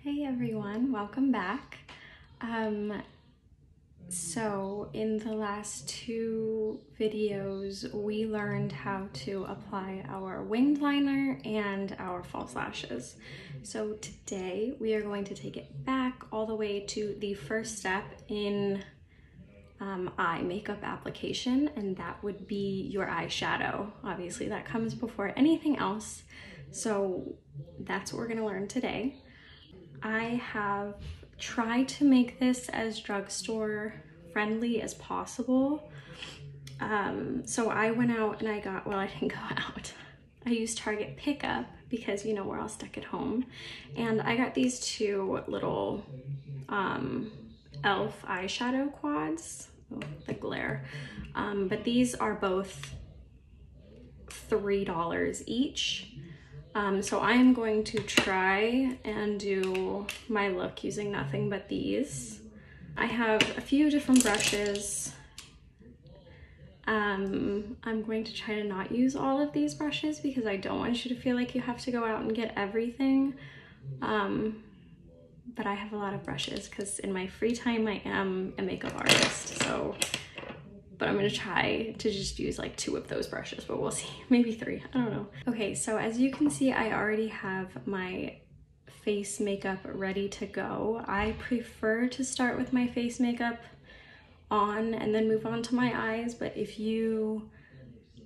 Hey everyone, welcome back. So in the last two videos, we learned how to apply our winged liner and our false lashes. So today we are going to take it back all the way to the first step in eye makeup application, and that would be your eyeshadow. Obviously that comes before anything else. So that's what we're gonna learn today. I have tried to make this as drugstore friendly as possible. So I went out and I got, well, I didn't go out. I used Target pickup because, you know, we're all stuck at home. And I got these two little e.l.f. eyeshadow quads, the glare. But these are both $3 each. So I am going to try and do my look using nothing but these. I have a few different brushes. I'm going to try to not use all of these brushes because I don't want you to feel like you have to go out and get everything. But I have a lot of brushes because in my free time I am a makeup artist, so. But I'm gonna try to just use like 2 of those brushes, but we'll see, maybe 3, I don't know. Okay, so as you can see, I already have my face makeup ready to go. I prefer to start with my face makeup on and then move on to my eyes, but if you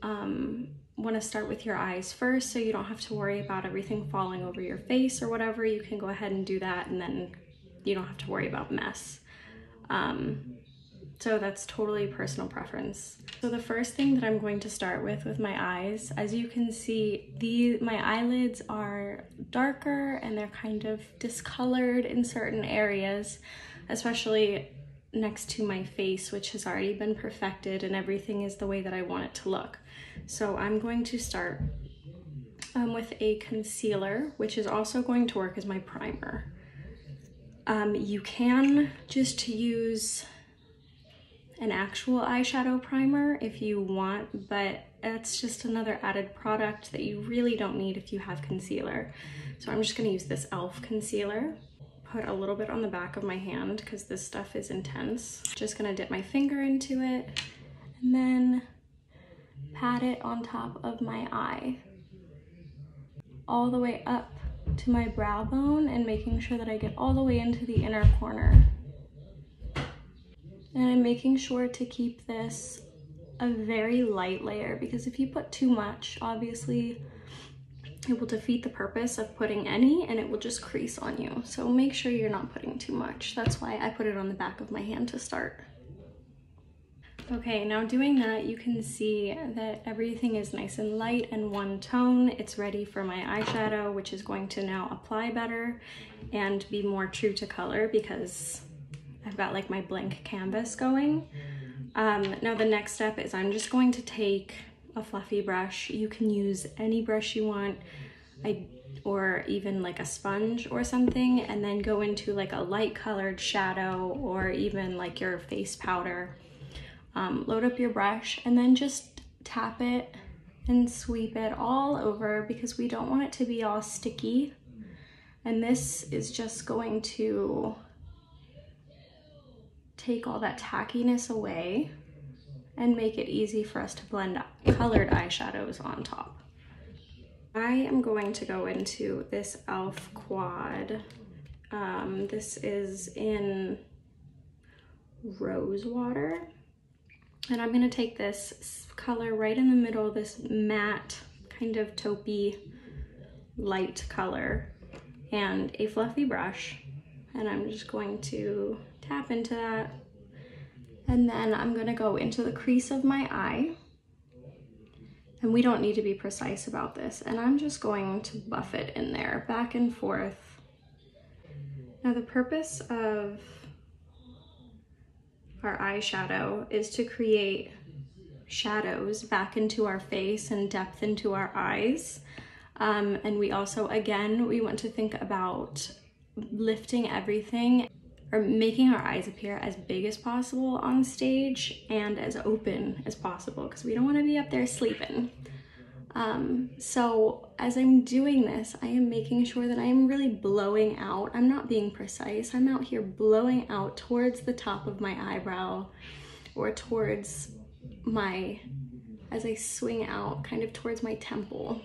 wanna start with your eyes first so you don't have to worry about everything falling over your face or whatever, you can go ahead and do that and then you don't have to worry about mess. So that's totally personal preference. So the first thing that I'm going to start with my eyes, as you can see, my eyelids are darker and they're kind of discolored in certain areas, especially next to my face, which has already been perfected and everything is the way that I want it to look. So I'm going to start with a concealer, which is also going to work as my primer. You can just use an actual eyeshadow primer if you want, but it's just another added product that you really don't need if you have concealer. So I'm just gonna use this e.l.f. concealer. Put a little bit on the back of my hand because this stuff is intense. Just gonna dip my finger into it and then pat it on top of my eye, all the way up to my brow bone, and making sure that I get all the way into the inner corner. And I'm making sure to keep this a very light layer because if you put too much, obviously it will defeat the purpose of putting any and it will just crease on you. So make sure you're not putting too much. That's why I put it on the back of my hand to start. Okay, now doing that, you can see that everything is nice and light and one tone. It's ready for my eyeshadow, which is going to now apply better and be more true to color because I've got like my blank canvas going. Now the next step is I'm just going to take a fluffy brush. You can use any brush you want, or even like a sponge or something, and then go into like a light colored shadow or even like your face powder. Load up your brush and then just tap it and sweep it all over because we don't want it to be all sticky. And this is just going to take all that tackiness away and make it easy for us to blend colored eyeshadows on top. I am going to go into this e.l.f. quad. This is in Rose Water. And I'm gonna take this color right in the middle, this matte kind of taupey light color, and a fluffy brush. And I'm just going to tap into that. And then I'm gonna go into the crease of my eye. And we don't need to be precise about this. And I'm just going to buff it in there, back and forth. Now the purpose of our eyeshadow is to create shadows back into our face and depth into our eyes. And we also, again, we want to think about lifting everything or making our eyes appear as big as possible on stage and as open as possible because we don't want to be up there sleeping. So as I'm doing this, I am making sure that I am really blowing out. I'm not being precise. I'm out here blowing out towards the top of my eyebrow or towards as I swing out kind of towards my temple.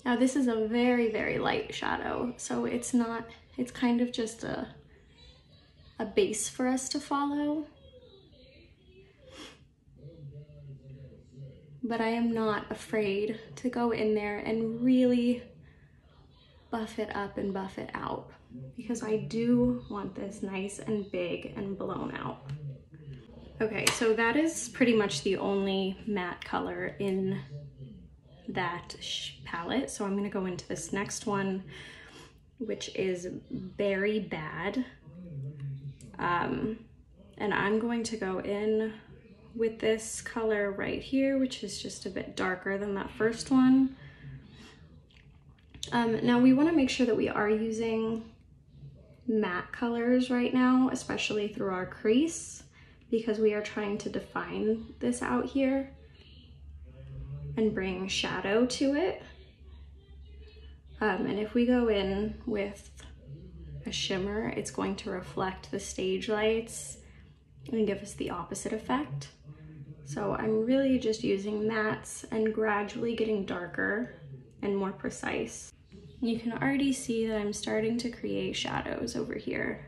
Now this is a very, very light shadow, so it's kind of just a base for us to follow. But I am not afraid to go in there and really buff it up and buff it out, because I do want this nice and big and blown out. Okay, so that is pretty much the only matte color in that palette. So I'm gonna go into this next one, which is Very Bad. And I'm going to go in with this color right here, which is just a bit darker than that first one. Now we wanna make sure that we are using matte colors right now, especially through our crease, because we are trying to define this out here and bring shadow to it. And if we go in with a shimmer, it's going to reflect the stage lights and give us the opposite effect. So I'm really just using mattes and gradually getting darker and more precise. You can already see that I'm starting to create shadows over here.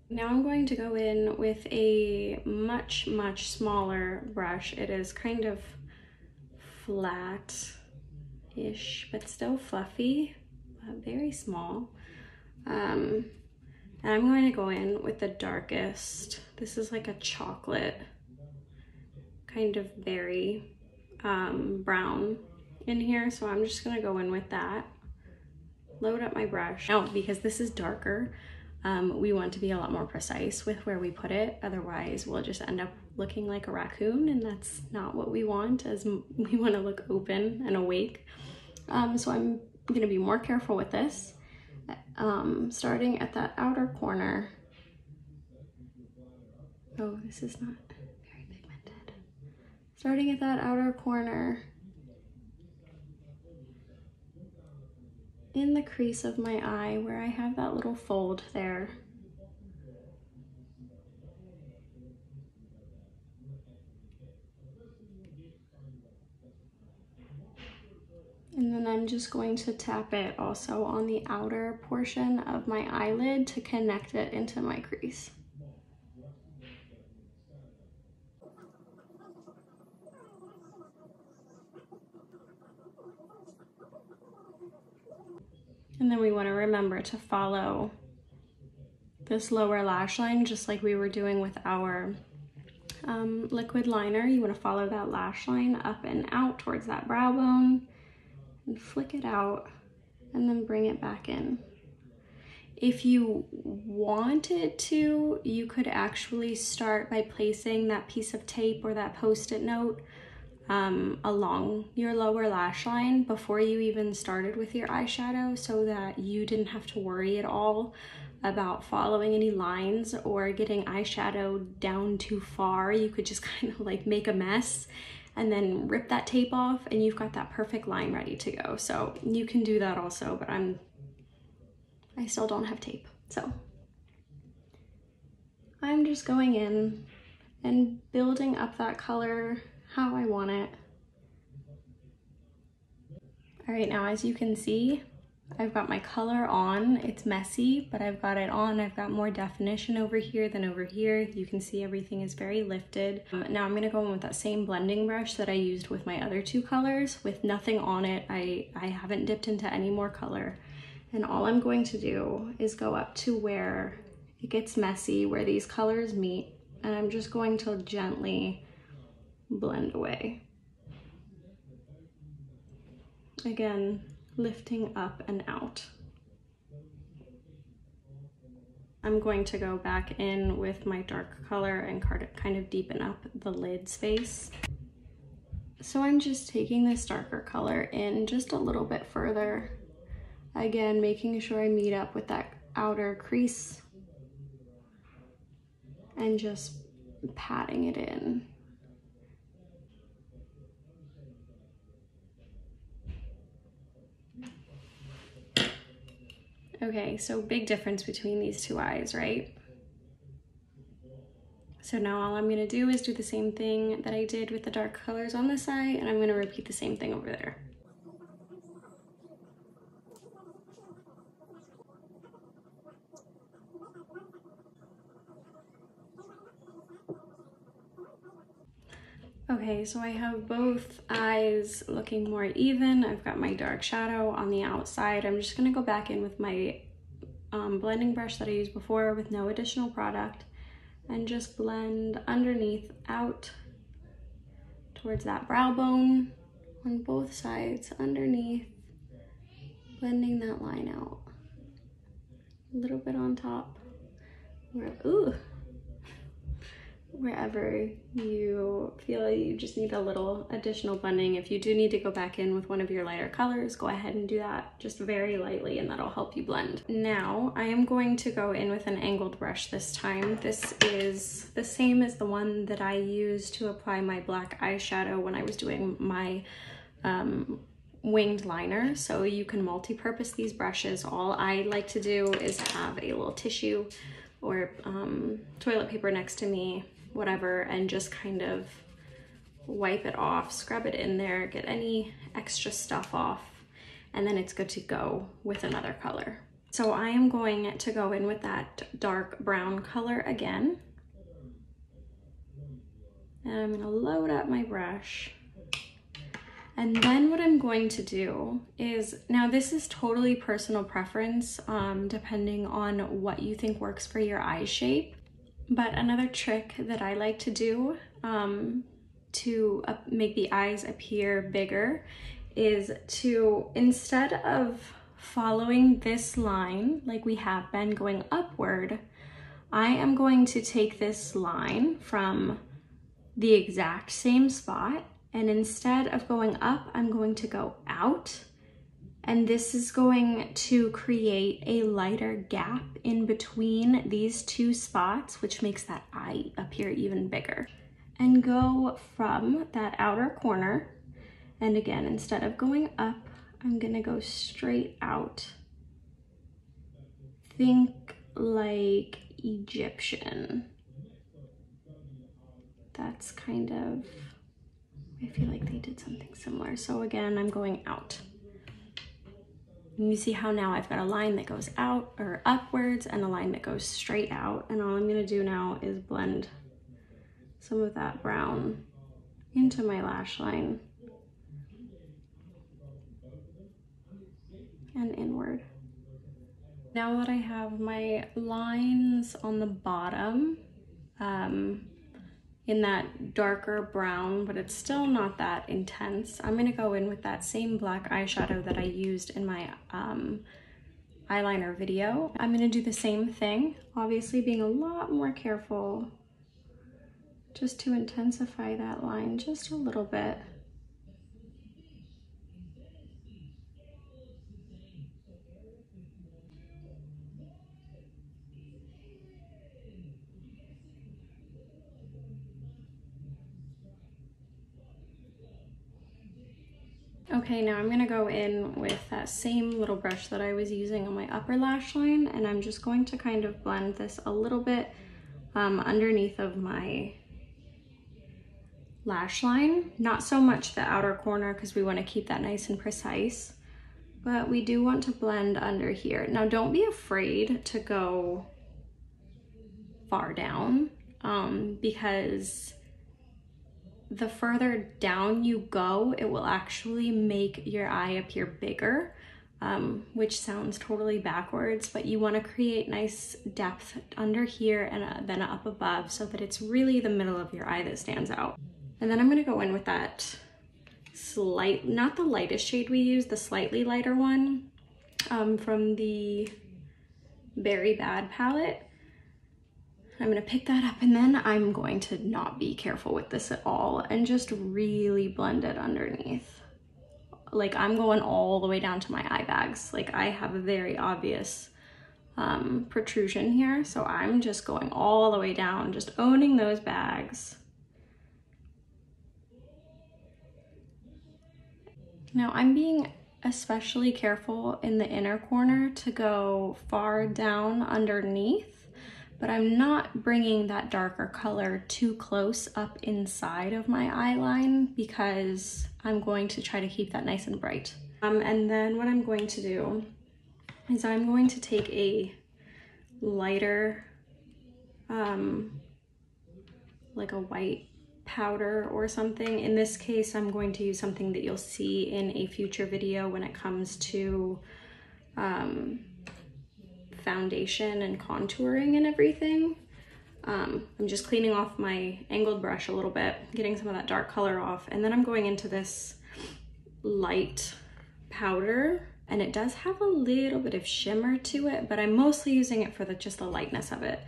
Now I'm going to go in with a much, much smaller brush. It is kind of flat-ish, but still fluffy, but very small. And I'm going to go in with the darkest. This is like a chocolate, kind of berry brown in here. So I'm just gonna go in with that. Load up my brush. Now, because this is darker, we want to be a lot more precise with where we put it. Otherwise, we'll just end up looking like a raccoon, and that's not what we want, as we want to look open and awake. So I'm going to be more careful with this. Starting at that outer corner. Oh, this is not very pigmented. Starting at that outer corner, in the crease of my eye where I have that little fold there. And then I'm just going to tap it also on the outer portion of my eyelid to connect it into my crease. And then we want to remember to follow this lower lash line, just like we were doing with our liquid liner. You want to follow that lash line up and out towards that brow bone and flick it out and then bring it back in. If you wanted to, you could actually start by placing that piece of tape or that post-it note along your lower lash line before you even started with your eyeshadow, so that you didn't have to worry at all about following any lines or getting eyeshadow down too far. You could just kind of like make a mess and then rip that tape off and you've got that perfect line ready to go. So you can do that also, but I still don't have tape. So I'm just going in and building up that color how I want it. All right, now as you can see, I've got my color on. It's messy, but I've got it on. I've got more definition over here than over here. You can see everything is very lifted. Now I'm gonna go in with that same blending brush that I used with my other two colors with nothing on it. I haven't dipped into any more color. And all I'm going to do is go up to where it gets messy, where these colors meet, and I'm just going to gently blend away. Again, lifting up and out. I'm going to go back in with my dark color and kind of deepen up the lid space. So I'm just taking this darker color in just a little bit further. Again, making sure I meet up with that outer crease and just patting it in. Okay, so big difference between these two eyes, right? So now all I'm gonna do is do the same thing that I did with the dark colors on this eye, and I'm gonna repeat the same thing over there. Okay, so I have both eyes looking more even. I've got my dark shadow on the outside. I'm just gonna go back in with my blending brush that I used before with no additional product and just blend underneath out towards that brow bone on both sides, underneath, blending that line out. A little bit on top, wherever you feel you just need a little additional blending. If you do need to go back in with one of your lighter colors, go ahead and do that just very lightly, and that'll help you blend. Now I am going to go in with an angled brush this time. This is the same as the one that I used to apply my black eyeshadow when I was doing my winged liner. So you can multi-purpose these brushes. All I like to do is have a little tissue or toilet paper next to me, whatever, and just kind of wipe it off, scrub it in there, get any extra stuff off, and then it's good to go with another color. So I am going to go in with that dark brown color again. And I'm gonna load up my brush. And then what I'm going to do is, now this is totally personal preference, depending on what you think works for your eye shape. But another trick that I like to do to make the eyes appear bigger is to, instead of following this line like we have been going upward, I am going to take this line from the exact same spot, and instead of going up, I'm going to go out. And this is going to create a lighter gap in between these two spots, which makes that eye appear even bigger. And go from that outer corner. And again, instead of going up, I'm gonna go straight out. Think like Egyptian. That's kind of, I feel like they did something similar. So again, I'm going out. And you see how now I've got a line that goes out or upwards and a line that goes straight out. And all I'm gonna do now is blend some of that brown into my lash line and inward. Now that I have my lines on the bottom, in that darker brown, but it's still not that intense, I'm gonna go in with that same black eyeshadow that I used in my eyeliner video. I'm gonna do the same thing, obviously being a lot more careful just to intensify that line just a little bit. Okay, now I'm gonna go in with that same little brush that I was using on my upper lash line, and I'm just going to kind of blend this a little bit underneath of my lash line. Not so much the outer corner because we want to keep that nice and precise, but we do want to blend under here. Now don't be afraid to go far down because the further down you go, it will actually make your eye appear bigger, which sounds totally backwards, but you want to create nice depth under here and then up above so that it's really the middle of your eye that stands out. And then I'm going to go in with that not the lightest shade we use, the slightly lighter one from the Berry Bad palette. I'm gonna pick that up, and then I'm going to not be careful with this at all and just really blend it underneath. Like I'm going all the way down to my eye bags. Like I have a very obvious protrusion here, so I'm just going all the way down, just owning those bags. Now I'm being especially careful in the inner corner to go far down underneath, but I'm not bringing that darker color too close up inside of my eye line because I'm going to try to keep that nice and bright. And then what I'm going to do is I'm going to take a lighter, like a white powder or something. In this case, I'm going to use something that you'll see in a future video when it comes to foundation and contouring and everything. I'm just cleaning off my angled brush a little bit, getting some of that dark color off, and then I'm going into this light powder, and it does have a little bit of shimmer to it, but I'm mostly using it for just the lightness of it.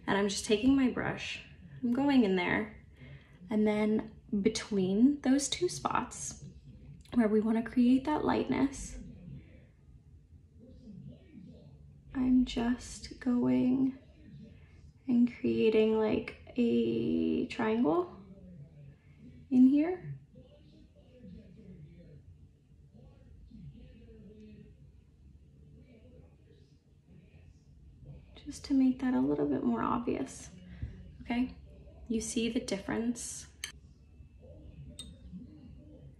And I'm just taking my brush, I'm going in there, and then between those two spots where we want to create that lightness, I'm just going and creating like a triangle in here. Just to make that a little bit more obvious, okay? You see the difference?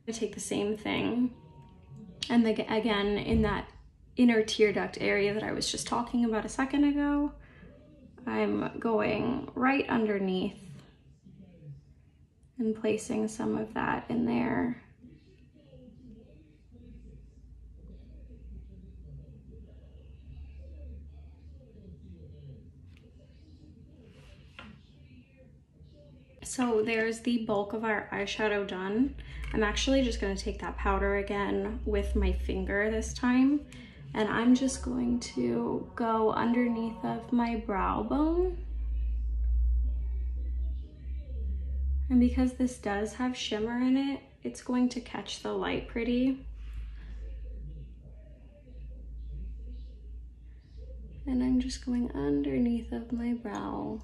I take the same thing, and again, in that inner tear duct area that I was just talking about a second ago, I'm going right underneath and placing some of that in there. So there's the bulk of our eyeshadow done. I'm actually just going to take that powder again with my finger this time, and I'm just going to go underneath of my brow bone. And because this does have shimmer in it, it's going to catch the light pretty. And I'm just going underneath of my brow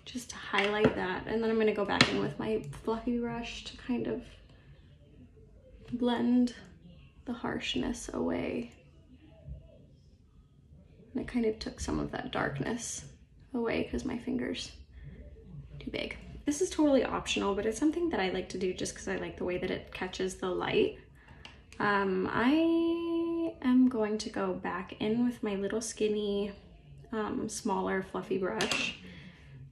just to highlight that. And then I'm gonna go back in with my fluffy brush to kind of blend the harshness away. And it kind of took some of that darkness away because my finger's too big. This is totally optional, but it's something that I like to do just because I like the way that it catches the light. I am going to go back in with my little skinny, smaller fluffy brush.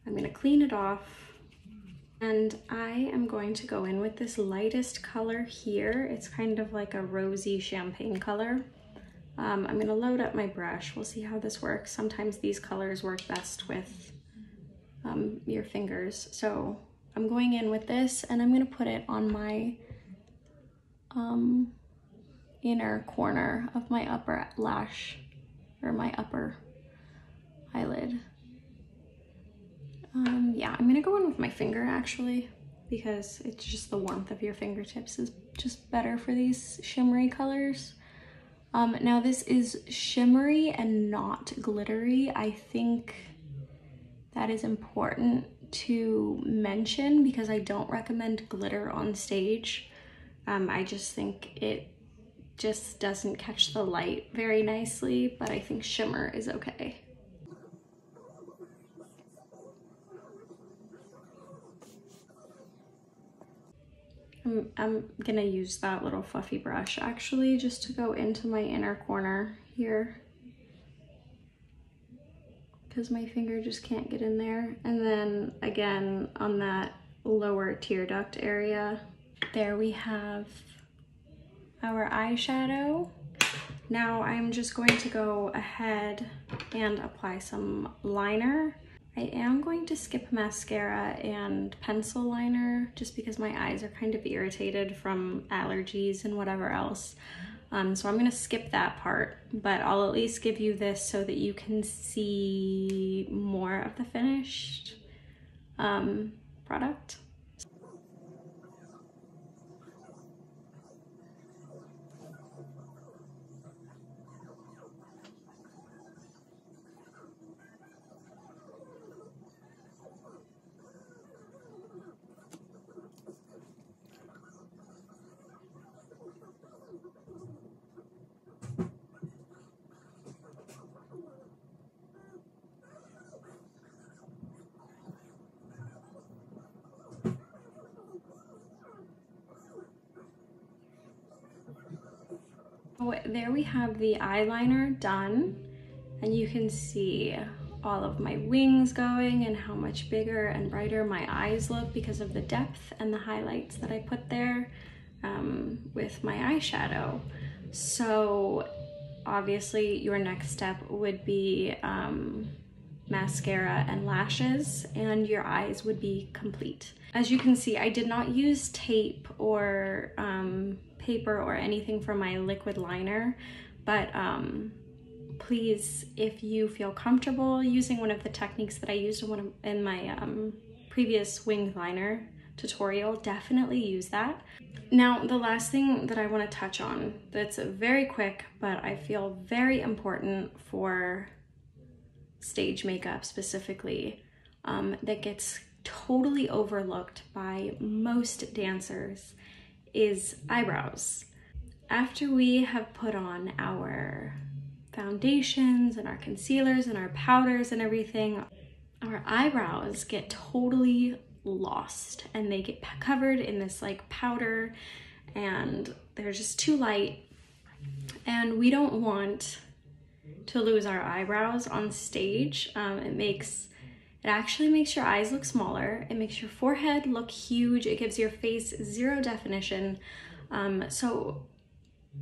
I'm gonna clean it off, and I am going to go in with this lightest color here. It's kind of like a rosy champagne color. I'm gonna load up my brush. We'll see how this works. Sometimes these colors work best with your fingers. So I'm going in with this, and I'm gonna put it on my inner corner of my upper lash, or my upper eyelid. Yeah, I'm gonna go in with my finger actually, because it's just the warmth of your fingertips is just better for these shimmery colors. Now this is shimmery and not glittery. I think that is important to mention because I don't recommend glitter on stage. I just think it just doesn't catch the light very nicely, but I think shimmer is okay. I'm gonna use that little fluffy brush actually just to go into my inner corner here because my finger just can't get in there. And then again on that lower tear duct area, there we have our eyeshadow. Now I'm just going to go ahead and apply some liner. I am going to skip mascara and pencil liner just because my eyes are kind of irritated from allergies and whatever else. So I'm gonna skip that part, but I'll at least give you this so that you can see more of the finished product. So there we have the eyeliner done, and you can see all of my wings going and how much bigger and brighter my eyes look because of the depth and the highlights that I put there with my eyeshadow. So obviously your next step would be mascara and lashes, and your eyes would be complete. As you can see, I did not use tape or paper or anything for my liquid liner, but please, if you feel comfortable using one of the techniques that I used in my previous wing liner tutorial, definitely use that. Now, the last thing that I want to touch on that's very quick, but I feel very important for stage makeup specifically, that gets totally overlooked by most dancers, is eyebrows. After we have put on our foundations and our concealers and our powders and everything, our eyebrows get totally lost and they get covered in this like powder, and they're just too light, and we don't want to lose our eyebrows on stage. It actually makes your eyes look smaller. It makes your forehead look huge. It gives your face zero definition. So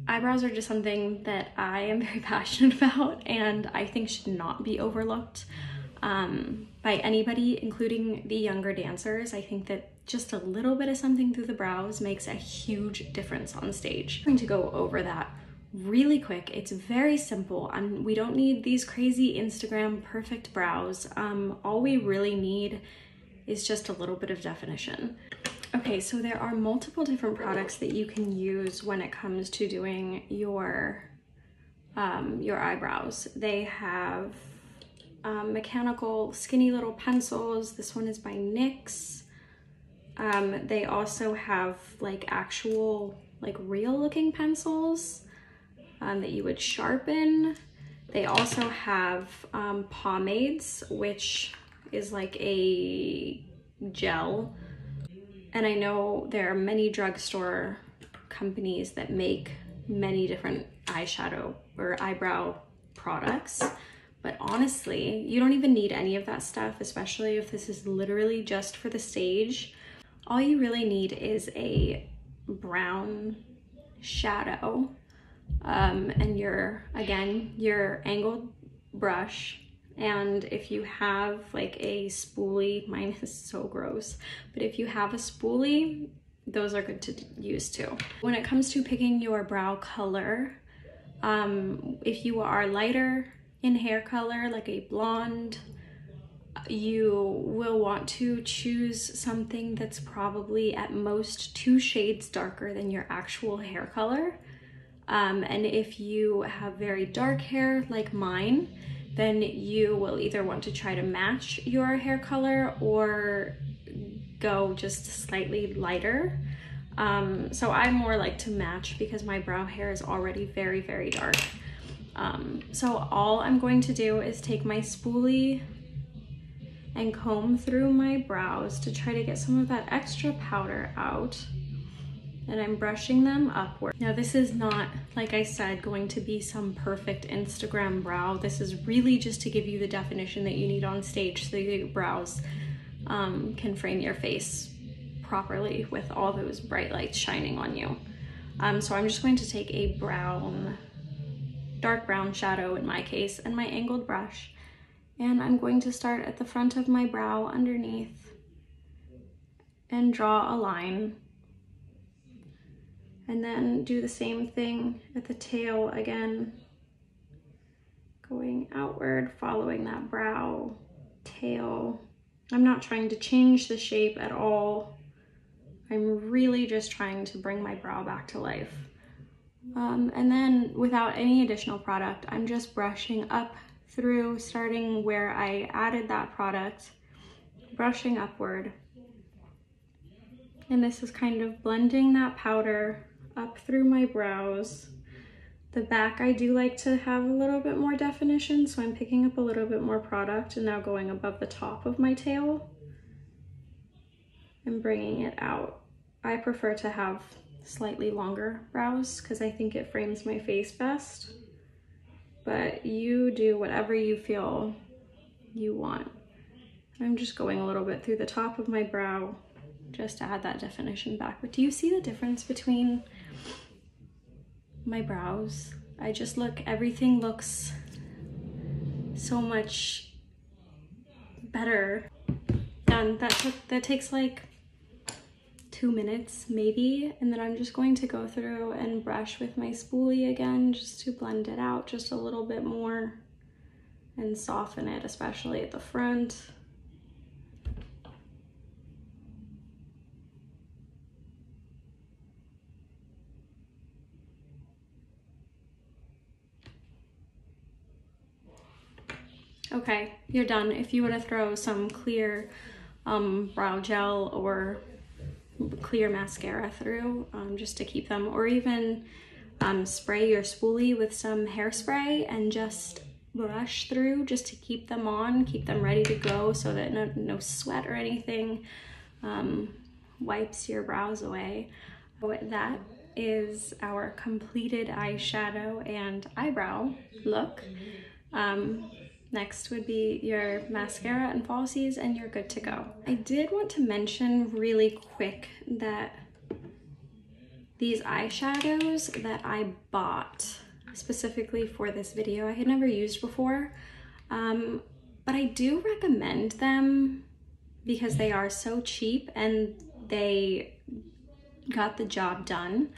eyebrows are just something that I am very passionate about, and I think should not be overlooked by anybody, including the younger dancers. I think that just a little bit of something through the brows makes a huge difference on stage. I'm going to go over that really quick. It's very simple. We don't need these crazy Instagram perfect brows. All we really need is just a little bit of definition. Okay, so there are multiple different products that you can use when it comes to doing your eyebrows. They have mechanical skinny little pencils. This one is by NYX. They also have like actual like real looking pencils that you would sharpen. They also have pomades, which is like a gel. And I know there are many drugstore companies that make many different eyeshadow or eyebrow products, but honestly, you don't even need any of that stuff, especially if this is literally just for the stage. All you really need is a brown shadow and your angled brush. And if you have like a spoolie, mine is so gross, but if you have a spoolie, those are good to use too. When it comes to picking your brow color, if you are lighter in hair color, like a blonde, you will want to choose something that's probably at most 2 shades darker than your actual hair color. And if you have very dark hair like mine, then you will either want to try to match your hair color or go just slightly lighter. So I more like to match because my brow hair is already very, very dark. So all I'm going to do is take my spoolie and comb through my brows to try to get some of that extra powder out. And I'm brushing them upward. Now this is not, like I said, going to be some perfect Instagram brow. This is really just to give you the definition that you need on stage so that your brows can frame your face properly with all those bright lights shining on you. So I'm just going to take a dark brown shadow in my case, and my angled brush, and I'm going to start at the front of my brow underneath and draw a line. And then do the same thing at the tail again, going outward, following that brow tail. I'm not trying to change the shape at all. I'm really just trying to bring my brow back to life. And then without any additional product, I'm just brushing up through, starting where I added that product, brushing upward. And this is kind of blending that powder up through my brows. The back I do like to have a little bit more definition, so I'm picking up a little bit more product and now going above the top of my tail and bringing it out. I prefer to have slightly longer brows because I think it frames my face best. But you do whatever you feel you want. I'm just going a little bit through the top of my brow just to add that definition back. But do you see the difference between my brows? I just look, everything looks so much better. Done. That takes like 2 minutes maybe, and then I'm just going to go through and brush with my spoolie again just to blend it out just a little bit more and soften it, especially at the front. Okay, you're done. If you were to throw some clear brow gel or clear mascara through just to keep them, or even spray your spoolie with some hairspray and just brush through just to keep them on, keep them ready to go so that no sweat or anything wipes your brows away. So that is our completed eyeshadow and eyebrow look. Next would be your mascara and falsies and you're good to go. I did want to mention really quick that these eyeshadows that I bought specifically for this video, I had never used before, but I do recommend them because they are so cheap and they got the job done.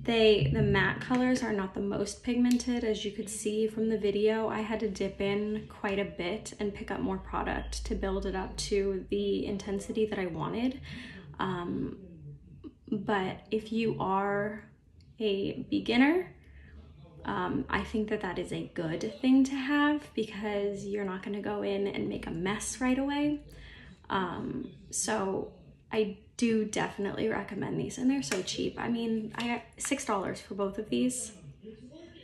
The matte colors are not the most pigmented, as you could see from the video. I had to dip in quite a bit and pick up more product to build it up to the intensity that I wanted. But if you are a beginner, I think that that is a good thing to have because you're not going to go in and make a mess right away. So I do definitely recommend these, and they're so cheap. I mean, I got $6 for both of these.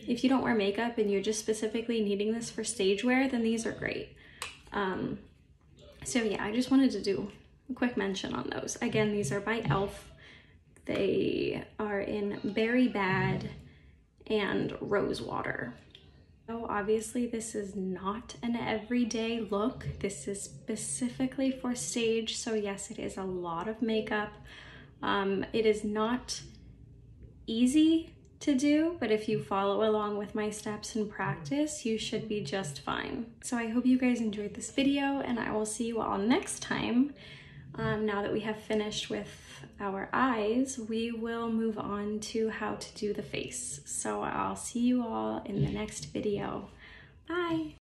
If you don't wear makeup and you're just specifically needing this for stage wear, then these are great. So yeah, I just wanted to do a quick mention on those. Again, these are by e.l.f. They are in Berry Bad and Rose Water. So obviously this is not an everyday look. This is specifically for stage. So yes, it is a lot of makeup. It is not easy to do, but if you follow along with my steps and practice, you should be just fine. So I hope you guys enjoyed this video and I will see you all next time. Now that we have finished with our eyes, we will move on to how to do the face. So I'll see you all in the next video. Bye!